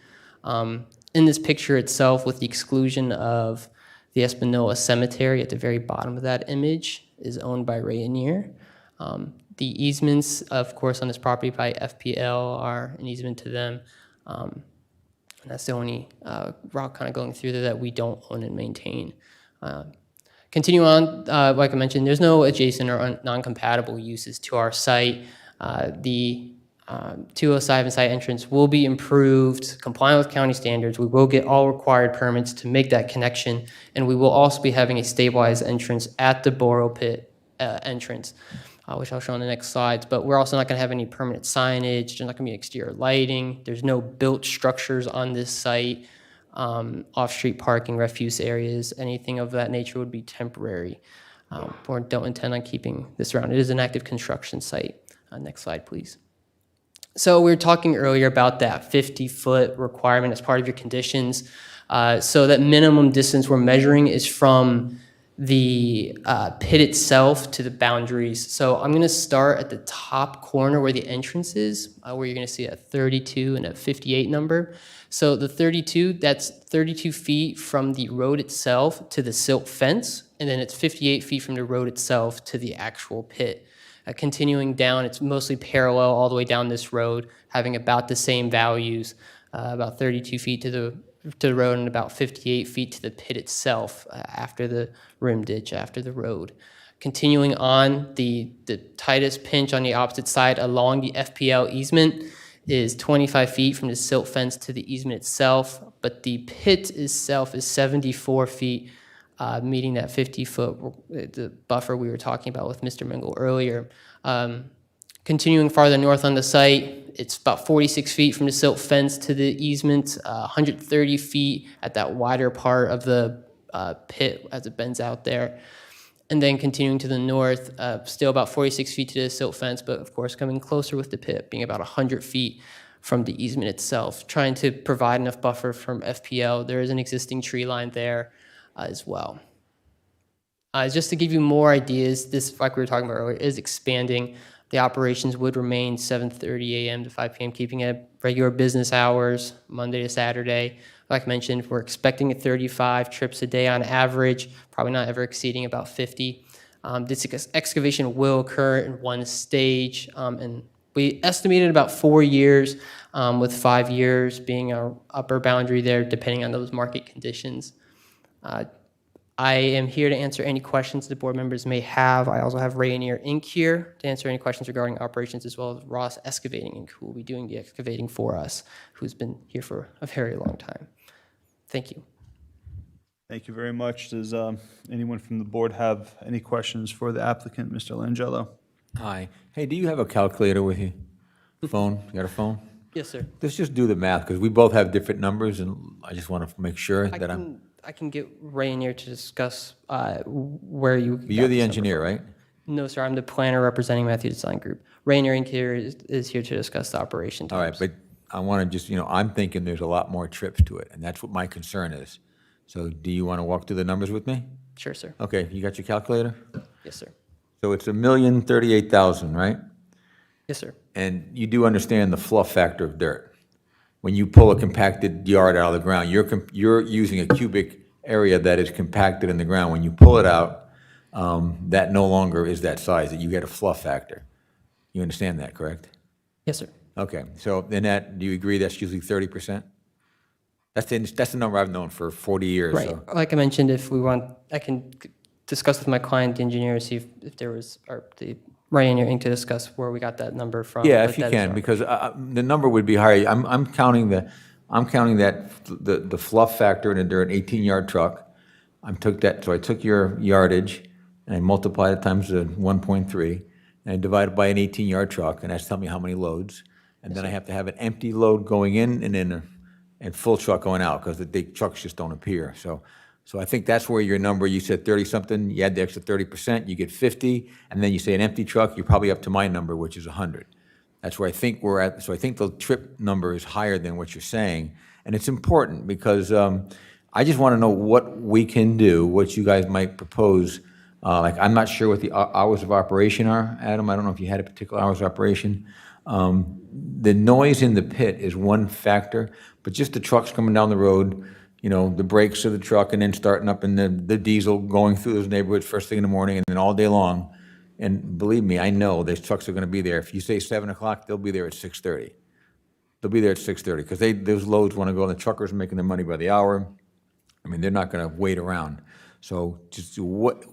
In this picture itself, with the exclusion of the Espanola Cemetery at the very bottom of that image, is owned by Rainier. The easements, of course, on this property by FPL are an easement to them. And that's the only route kind of going through there that we don't own and maintain. Continue on, like I mentioned, there's no adjacent or non-compatible uses to our site. The 207 site entrance will be improved, compliant with county standards. We will get all required permits to make that connection, and we will also be having a stabilized entrance at the Borough Pit entrance, which I'll show on the next slides. But we're also not going to have any permanent signage. There's not going to be exterior lighting. There's no built structures on this site. Off-street parking, refuse areas, anything of that nature would be temporary. Or don't intend on keeping this around. It is an active construction site. Next slide, please. So we were talking earlier about that 50-foot requirement as part of your conditions. So that minimum distance we're measuring is from the pit itself to the boundaries. So I'm going to start at the top corner where the entrance is, where you're going to see a 32 and a 58 number. So the 32, that's 32 feet from the road itself to the silt fence, and then it's 58 feet from the road itself to the actual pit. Continuing down, it's mostly parallel all the way down this road, having about the same values, about 32 feet to the road and about 58 feet to the pit itself after the rim ditch, after the road. Continuing on, the tightest pinch on the opposite side along the FPL easement is 25 feet from the silt fence to the easement itself, but the pit itself is 74 feet, meeting that 50-foot the buffer we were talking about with Mr. Mingle earlier. Continuing farther north on the site, it's about 46 feet from the silt fence to the easement, 130 feet at that wider part of the pit as it bends out there. And then continuing to the north, still about 46 feet to the silt fence, but of course coming closer with the pit, being about 100 feet from the easement itself, trying to provide enough buffer from FPL. There is an existing tree line there as well. Just to give you more ideas, this, like we were talking about earlier, is expanding. The operations would remain 7:30 a.m. to 5 p.m., keeping it at regular business hours, Monday to Saturday. Like I mentioned, we're expecting 35 trips a day on average, probably not ever exceeding about 50. This excavation will occur in one stage, and we estimated about 4 years, with 5 years being our upper boundary there, depending on those market conditions. I am here to answer any questions the board members may have. I also have Rainier Inc. here to answer any questions regarding operations, as well as Ross Excavating Inc., who will be doing the excavating for us, who's been here for a very long time. Thank you. Thank you very much. Does anyone from the board have any questions for the applicant, Mr. Langello? Hi. Hey, do you have a calculator with you? Phone? You got a phone? Yes, sir. Let's just do the math, because we both have different numbers, and I just want to make sure that I'm... I can get Rainier to discuss where you... You're the engineer, right? No, sir. I'm the planner representing Matthew Design Group. Rainier Inc. here is here to discuss the operation All right, times. but I want to just, I'm thinking there's a lot more trips to it, and that's what my concern is. So do you want to walk through the numbers with me? Sure, sir. Okay, you got your calculator? Yes, sir. So it's 1,038,000, right? Yes, sir. And you do understand the fluff factor of dirt. When you pull a compacted yard out of the ground, you're using a cubic area that is compacted in the ground. When you pull it out, that no longer is that size, that you get a fluff factor. You understand that, correct? Yes, sir. Okay, so then do you agree that's usually 30%? That's the number I've known for 40 years. Right. So. Like I mentioned, if we want, I can discuss with my client, the engineer, see if there was, or the Rainier Inc. to discuss where we got that number from. Yeah, but if you that is can, our- because the number would be higher. I'm counting that the fluff factor in an 18-yard truck. So I took your yardage and I multiply it times the 1.3, and I divide it by an 18-yard truck, and that's telling me how many loads. And then I have to have an empty load going in and then a full truck going out, because the big trucks just don't appear. So I think that's where your number, you said 30-something, you add the extra 30%, you get 50, and then you say an empty truck, you're probably up to my number, which is 100. That's where I think we're at. So I think the trip number is higher than what you're saying. And it's important because I just want to know what we can do, what you guys might propose. Like, I'm not sure what the hours of operation are, Adam. I don't know if you had a particular hours of operation. The noise in the pit is one factor, but just the trucks coming down the road, you know, the brakes of the truck and then starting up in the diesel going through those neighborhoods first thing in the morning and then all day long. And believe me, I know those trucks are going to be there. If you say 7 o'clock, they'll be there at 6:30. They'll be there at 6:30 because those loads want to go, and the truckers are making their money by the hour. I mean, they're not going to wait around. So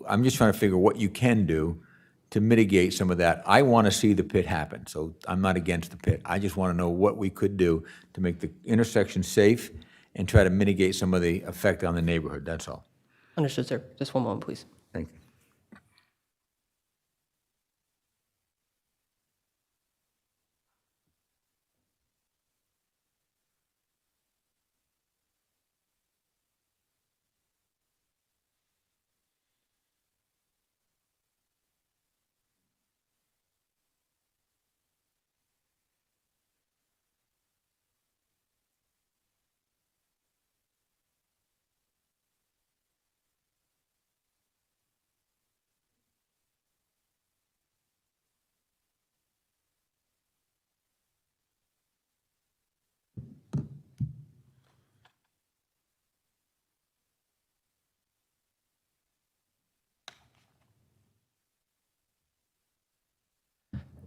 I'm just trying to figure what you can do to mitigate some of that. I want to see the pit happen, so I'm not against the pit. I just want to know what we could do to make the intersection safe and try to mitigate some of the effect on the neighborhood, that's all. Understood, sir. Just one moment, please. Thank you.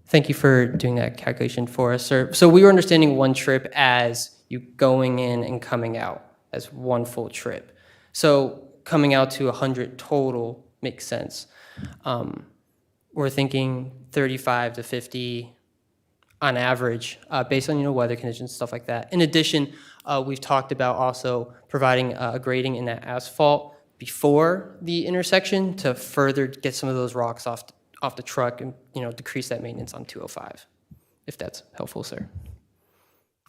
Thank you for doing that calculation for us, sir. So we were understanding one trip as you going in and coming out as one full trip. So coming out to 100 total makes sense. We're thinking 35 to 50 on average, based on, you know, weather conditions, stuff like that. In addition, we've talked about also providing a grading in that asphalt before the intersection to further get some of those rocks off the truck and, you know, decrease that maintenance on 205, if that's helpful, sir.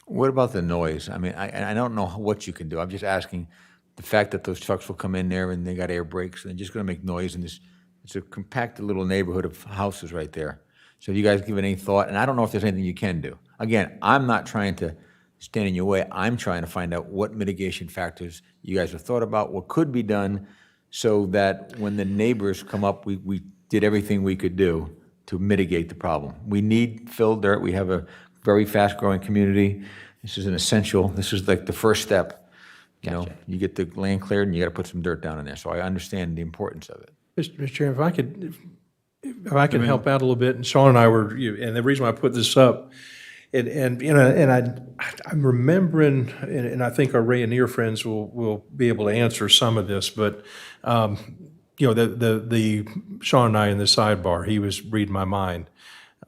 What about the noise? I mean, I don't know what you can do. I'm just asking, the fact that those trucks will come in there and they got air brakes and they're just going to make noise in this, it's a compacted little neighborhood of houses right there. So have you guys given any thought? And I don't know if there's anything you can do. Again, I'm not trying to stand in your way. I'm trying to find out what mitigation factors you guys have thought about, what could be done so that when the neighbors come up, we did everything we could do to mitigate the problem. We need filled dirt. We have a very fast-growing community. This is an essential, this is like the first step. You know, you get the land cleared and you got to put some dirt down in there. So I understand the importance of it. Mr. Chairman, if I could help out a little bit, and Sean and I were, and the reason why I put this up, and you know, and I'm remembering, and I think our Rayonier friends will be able to answer some of this, but you know, the Sean and I in the sidebar, he was reading my mind,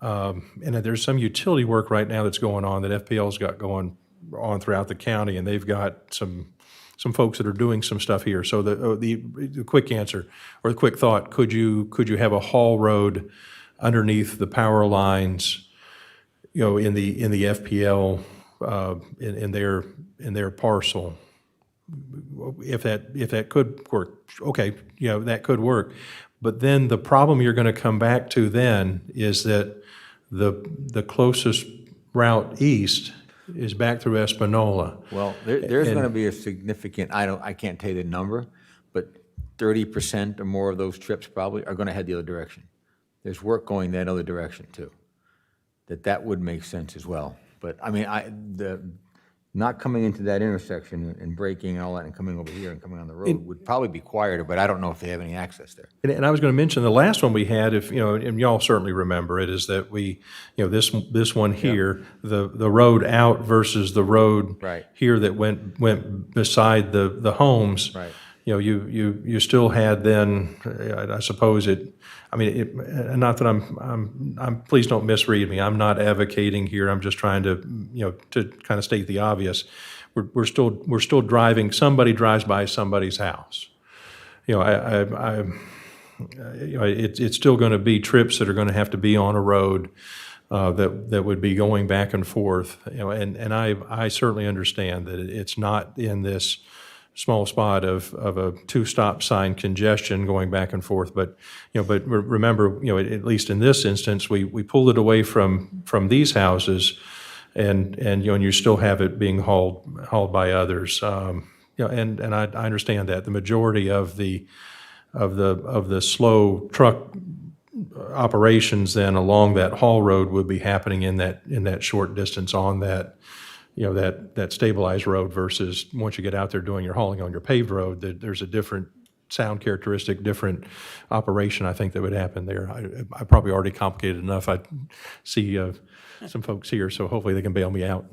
and there's some utility work right now that's going on that FPL's got going on throughout the county, and they've got some folks that are doing some stuff here. So the quick answer or the quick thought: could you have a haul road underneath the power lines, you know, in the FPL in their parcel? If that could work, okay, you know, that could work. But then the problem you're going to come back to then is that the closest route east is back through Espanola. Well, there's going to be a significant, I can't tell you the number, but 30% or more of those trips probably are going to head the other direction. There's work going that other direction too. That would make sense as well. But I mean, not coming into that intersection and braking and all that and coming over here and coming on the road would probably be quieter, but I don't know if they have any access there. And I was going to mention the last one we had, if you know, and y'all certainly remember it, is that we, you know, this one here, the road out versus the road Right. here that went beside the homes. Right. You know, you still had then, I suppose not that I'm, please don't misread me. I'm not advocating here. I'm just trying to, you know, to kind of state the obvious. We're still driving, somebody drives by somebody's house. You know, it's still going to be trips that are going to have to be on a road that would be going back and forth. And I certainly understand that it's not in this small spot of a two-stop sign congestion going back and forth. But remember, at least in this instance, we pulled it away from these houses, and you still have it being hauled by others. And I understand that the majority of the slow truck operations then along that haul road would be happening in that short distance on that that stabilized road versus once you get out there doing your hauling on your paved road, there's a different sound characteristic, different operation I think that would happen there. I probably already complicated enough. I see some folks here, so hopefully they can bail me out.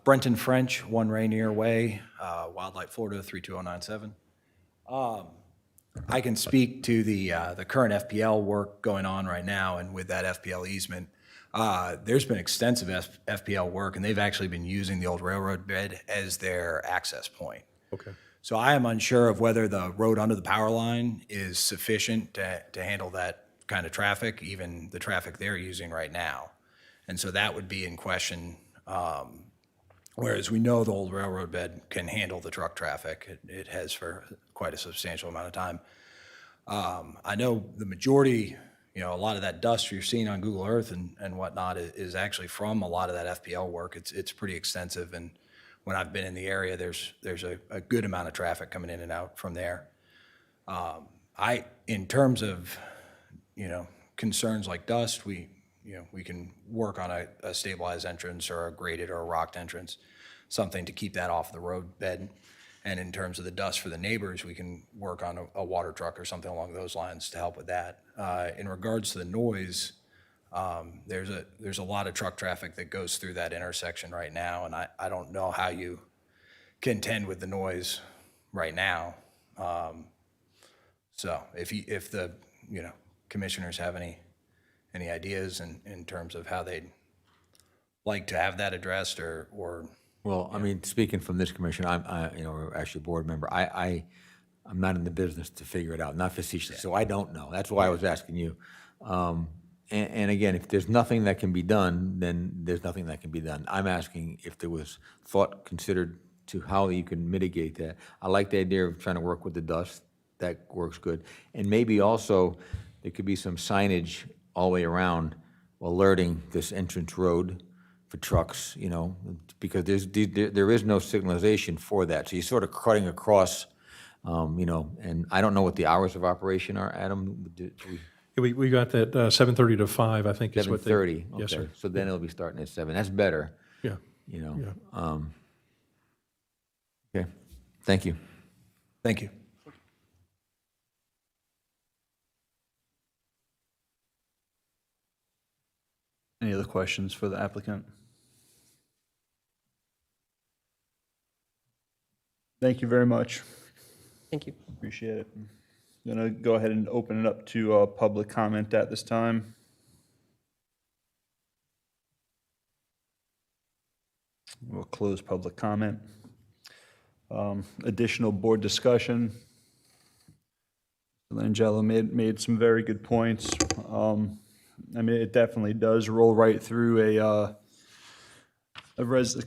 Brenton French, 1 Rainier Way, Wildlight, Florida, 32097. I can speak to the current FPL work going on right now, and with that FPL easement, there's been extensive FPL work, and they've actually been using the old railroad bed as their access point. Okay. So I am unsure of whether the road under the power line is sufficient to handle that kind of traffic, even the traffic they're using right now. And so that would be in question. Whereas we know the old railroad bed can handle the truck traffic. It has for quite a substantial amount of time. I know the majority, a lot of that dust you're seeing on Google Earth and whatnot is actually from a lot of that FPL work. It's pretty extensive, and when I've been in the area, there's a good amount of traffic coming in and out from there. In terms of, concerns like dust, we can work on a stabilized entrance or a graded or a rocked entrance, something to keep that off the road bed. And in terms of the dust for the neighbors, we can work on a water truck or something along those lines to help with that. In regards to the noise, there's a lot of truck traffic that goes through that intersection right now, and I don't know how you contend with the noise right now. So if the commissioners have any ideas in terms of how they'd like to have that addressed or Well, I mean, speaking from this commission, I'm actually a board member. I'm not in the business to figure it out, not facetiously, so I don't know. That's why I was asking you. And again, if there's nothing that can be done, then there's nothing that can be done. I'm asking if there was thought considered to how you can mitigate that. I like the idea of trying to work with the dust. That works good. And maybe also there could be some signage all the way around alerting this entrance road for trucks, because there is no signalization for that. So you're sort of cutting across, and I don't know what the hours of operation are, Adam. We got that 7:30 to 5, I think is what they. 7:30. Yes, Okay. sir. So then it'll be starting at 7. That's better. Yeah. Okay. Thank you. thank you. Any other questions for the applicant? Thank you very much. Thank you. Appreciate it. I'm going to go ahead and open it up to public comment at this time. We'll close public comment. Additional board discussion. Langella made some very good points. It definitely does roll right through a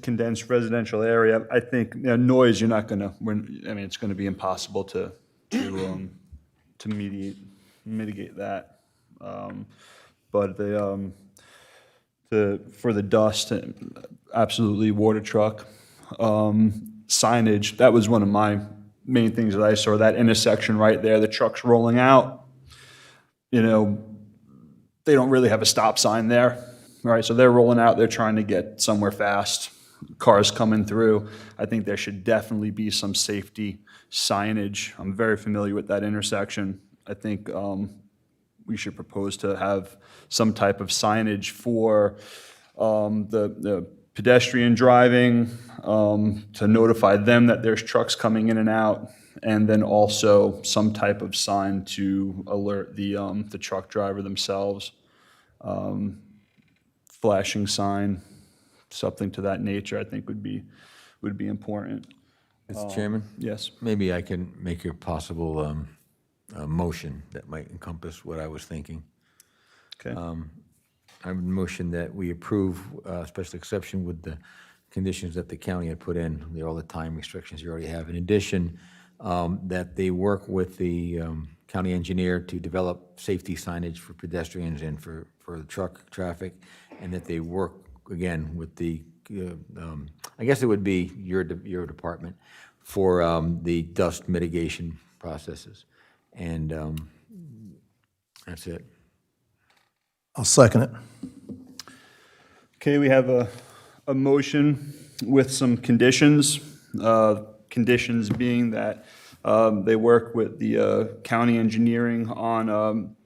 condensed residential area. I think noise, you're not going to. It's going to be impossible to mitigate that. But for the dust, absolutely water truck. Signage, that was one of my main things that I saw. That intersection right there, the trucks rolling out. They don't really have a stop sign there, right? So they're rolling out, they're trying to get somewhere fast, cars coming through. I think there should definitely be some safety signage. I'm very familiar with that intersection. I think we should propose to have some type of signage for the pedestrian driving, to notify them that there's trucks coming in and out, and then also some type of sign to alert the truck driver themselves. Flashing sign, something to that nature, I think would be important. Mr. Chairman? Yes. Maybe I can make a possible motion that might encompass what I was thinking. Okay. I would motion that we approve special exception with the conditions that the county had put in, all the time restrictions you already have. In addition, that they work with the county engineer to develop safety signage for pedestrians and for the truck traffic, and that they work, again, with the, I guess it would be your department, for the dust mitigation processes. And that's it. I'll second it. Okay, we have a motion with some conditions. Conditions being that they work with the county engineering on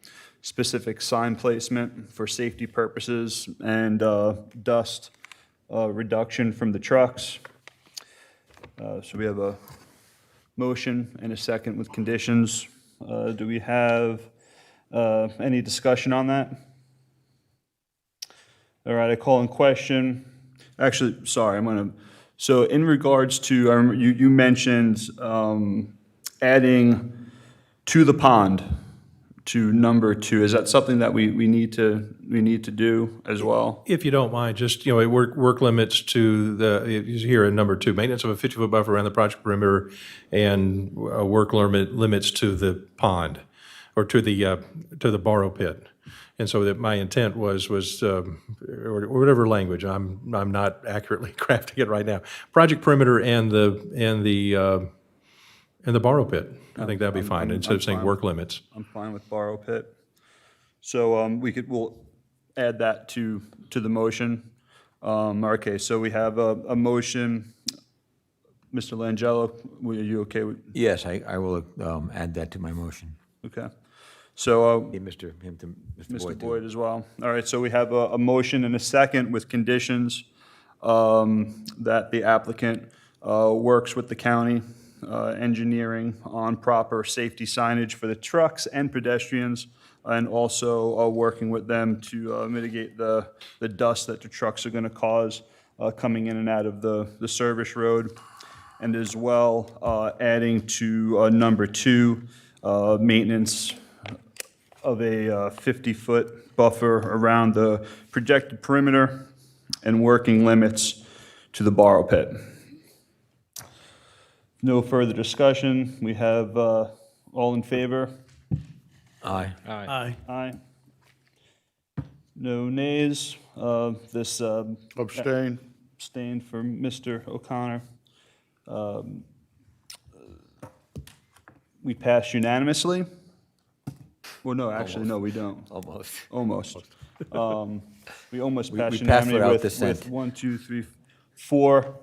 specific sign placement for safety purposes and dust reduction from the trucks. So we have a motion and a second with conditions. Do we have any discussion on that? All right, I call in question. Actually, sorry, so in regards to, you mentioned adding to the pond to number 2. Is that something that we need to do as well? If you don't mind, just, work limits to you here in number 2, maintenance of a 50-foot buffer around the project perimeter, and work limits to the pond, or to the borrow pit. And so that my intent was or whatever language, I'm not accurately crafting it right now. Project perimeter and the borrow pit. I think that'd be fine, instead of saying work limits. I'm fine with borrow pit. So we'll add that to the motion. Okay, so we have a motion. Mr. Langella, are you okay with? Yes, I will add that to my motion. Okay. So Mr. Mr. Boyd as well. All right, so we have a motion and a second with conditions that the applicant works with the county engineering on proper safety signage for the trucks and pedestrians, and also working with them to mitigate the dust that the trucks are going to cause coming in and out of the service road, and as well adding to number 2, maintenance of a 50-foot buffer around the projected perimeter and working limits to the borrow pit. No further discussion. We have all in favor? Aye. Aye. Aye. No nays. This Abstain? abstained for Mr. O'Connor. We pass unanimously. Well, no, actually, no, we don't. Almost. Almost. We almost passed we passed unanimously without with dissent. 1, 2, 3, 4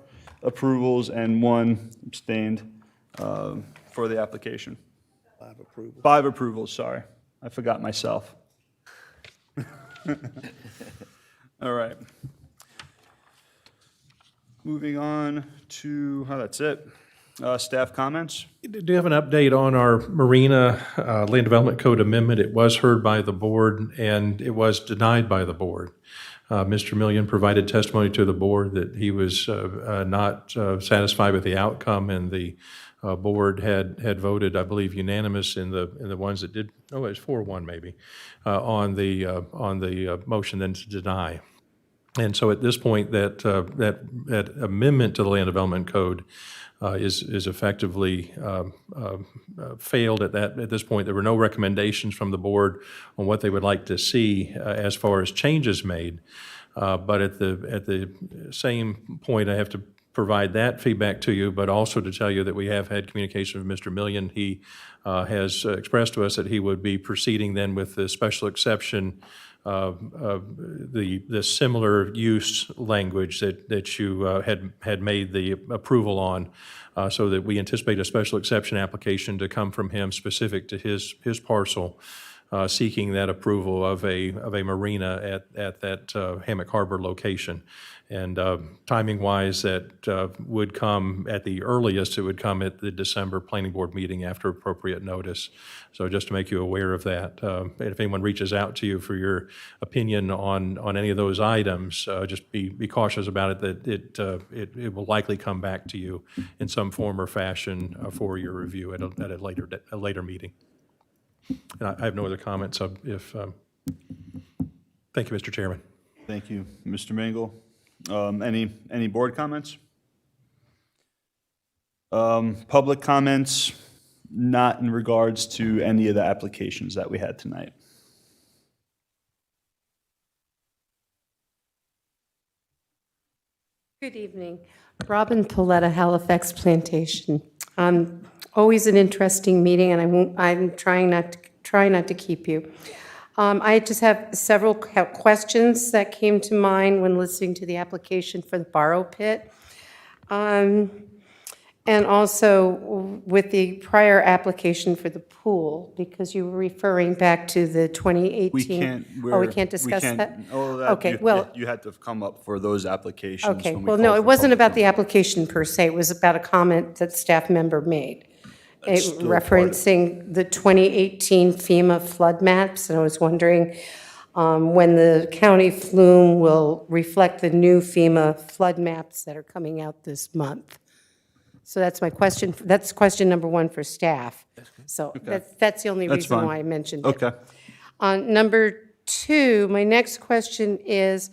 approvals and 1 abstained for the application. 5 approvals. 5 approvals, sorry. I forgot myself. All right. Moving on to, that's it. Staff comments? Do you have an update on our Marina Land Development Code amendment? It was heard by the board, and it was denied by the board. Mr. Million provided testimony to the board that he was not satisfied with the outcome, and the board had voted, I believe, unanimous in the ones that did. Oh, it was 4-1 maybe on the motion then to deny. And so at this point, that amendment to the Land Development Code is effectively failed at this point. There were no recommendations from the board on what they would like to see as far as changes made. But at the same point, I have to provide that feedback to you, but also to tell you that we have had communication with Mr. Million. He has expressed to us that he would be proceeding then with the special exception, the similar use language that you had made the approval on, so that we anticipate a special exception application to come from him specific to his parcel, seeking that approval of a marina at that Hammock Harbor location. And timing-wise, that would come at the earliest, it would come at the December Planning Board meeting after appropriate notice. So just to make you aware of that. And if anyone reaches out to you for your opinion on any of those items, just be cautious about it, that it will likely come back to you in some form or fashion for your review at a later meeting. And I have no other comments thank you, Mr. Chairman. Thank you, Mr. Mingle. Any board comments? Public comments, not in regards to any of the applications that we had tonight. Good evening. Robin Paletta, Halifax Plantation. Always an interesting meeting, and I'm trying not to keep you. I just have several questions that came to mind when listening to the application for the borrow pit. And also with the prior application for the pool, because you were referring back to the 2018. We can't. We can't discuss that? Okay, well. You had to come up for those applications. Okay, when we well, called no, for it wasn't public about the comment. application per se, it was about a comment that staff member made. That's still part of it. Referencing the 2018 FEMA flood maps, and I was wondering when the county flume will reflect the new FEMA flood maps that are coming out this month. So that's my question, that's question number one for staff. So that's the only That's reason fine. why I mentioned it. Okay. Number two, my next question is,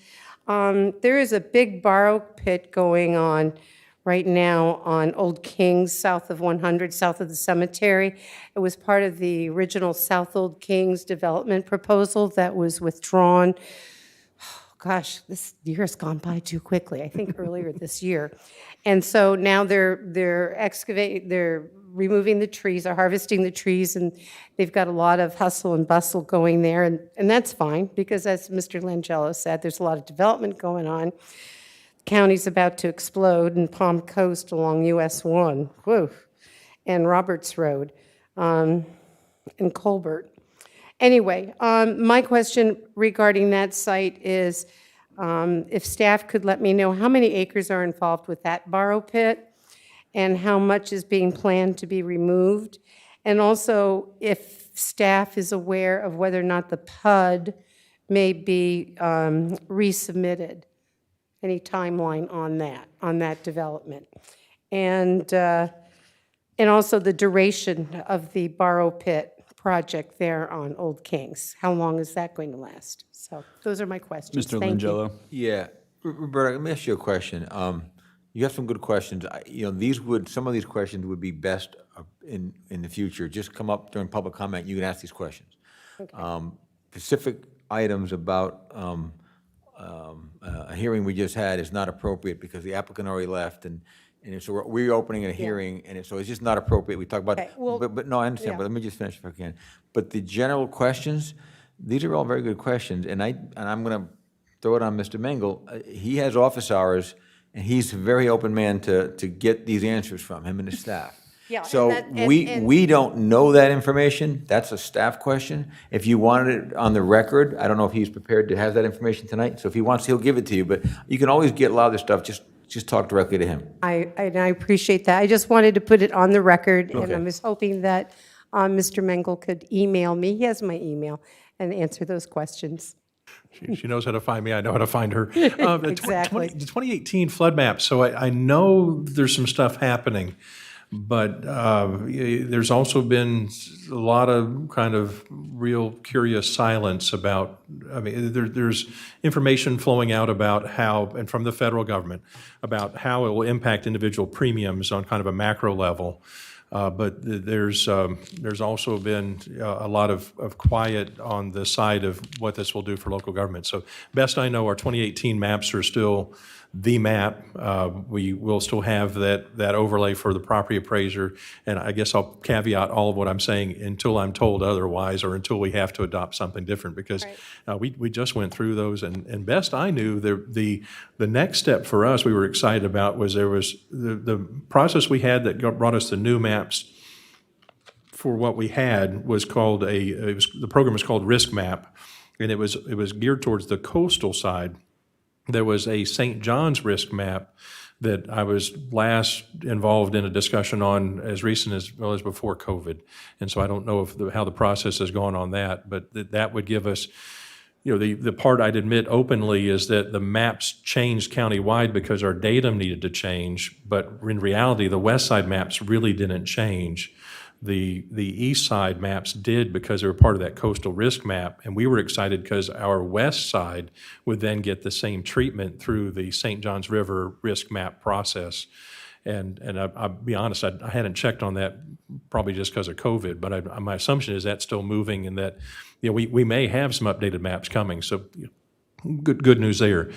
there is a big borrow pit going on right now on Old Kings, south of 100, south of the cemetery. It was part of the original South Old Kings development proposal that was withdrawn. Gosh, this year has gone by too quickly, I think earlier this year. And so now they're excavating, they're removing the trees, they're harvesting the trees, and they've got a lot of hustle and bustle going there, and that's fine, because as Mr. Langello said, there's a lot of development going on. County's about to explode in Palm Coast along US 1, whew, and Roberts Road, and Colbert. Anyway, my question regarding that site is, if staff could let me know how many acres are involved with that borrow pit and how much is being planned to be removed, and also if staff is aware of whether or not the PUD may be resubmitted, any timeline on that development, and also the duration of the borrow pit project there on Old Kings. How long is that going to last? So those are my questions. Mr. Thank you. Langello. Yeah, Roberta, let me ask you a question. You have some good questions. Some of these questions would be best in the future. Just come up during public comment, you can ask these questions. Specific items about a hearing we just had is not appropriate because the applicant already left, and so we're reopening a hearing, and so it's just not appropriate. We talk about, Okay, well, but no, I understand, yeah. but let me just finish if I can. But the general questions, these are all very good questions, and I'm going to throw it on Mr. Mengel. He has office hours, and he's a very open man to get these answers from him and his staff. Yeah, So and that- and- we don't know that information. That's a staff question. If you wanted it on the record, I don't know if he's prepared to have that information tonight. So if he wants, he'll give it to you. But you can always get a lot of this stuff. Just talk directly to him. I appreciate that. I just wanted to put it on the record, and Okay. I was hoping that Mr. Mengel could email me, he has my email, and answer those questions. She knows how to find me, I know how to find her. The Exactly. The 2018 flood map, so I know there's some stuff happening, but there's also been a lot of kind of real curious silence about, there's information flowing out about how, and from the federal government, about how it will impact individual premiums on kind of a macro level. But there's also been a lot of quiet on the side of what this will do for local government. So best I know, our 2018 maps are still the map. We will still have that overlay for the property appraiser. And I guess I'll caveat all of what I'm saying until I'm told otherwise, or until we have to adopt something different, because we just went through those. And best I knew, the next step for us we were excited about was there was the process we had that brought us the new maps for what we had was called the program was called Risk Map, and it was geared towards the coastal side. There was a St. John's risk map that I was last involved in a discussion on as recent as before COVID. And so I don't know how the process has gone on that, but that would give us, the part I'd admit openly is that the maps changed countywide because our datum needed to change, but in reality, the west side maps really didn't change. The east side maps did because they were part of that coastal risk map, and we were excited because our west side would then get the same treatment through the St. Johns River risk map process. And I'll be honest, I hadn't checked on that probably just because of COVID, but my assumption is that's still moving and that, we may have some updated maps coming, so good news there.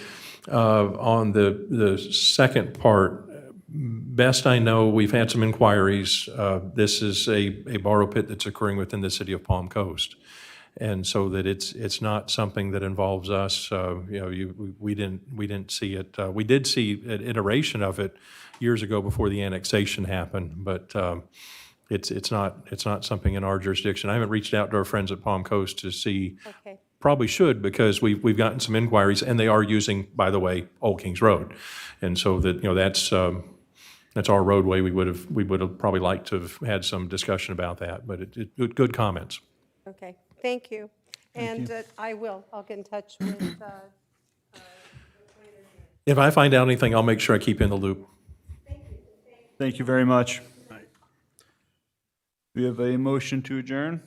On the second part, best I know, we've had some inquiries. This is a borrow pit that's occurring within the city of Palm Coast. And so that it's not something that involves us. We didn't see it. We did see an iteration of it years ago before the annexation happened, but it's not something in our jurisdiction. I haven't reached out to our friends at Palm Coast to see. Okay. Probably should, because we've gotten some inquiries, and they are using, by the way, Old Kings Road, and so that that's our roadway. We would have probably liked to have had some discussion about that, but good comments. Okay, thank you. And I'll get in touch with, If I find out anything, I'll make sure I keep you in the loop. Thank you very much. We have a motion to adjourn.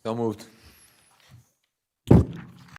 So moved.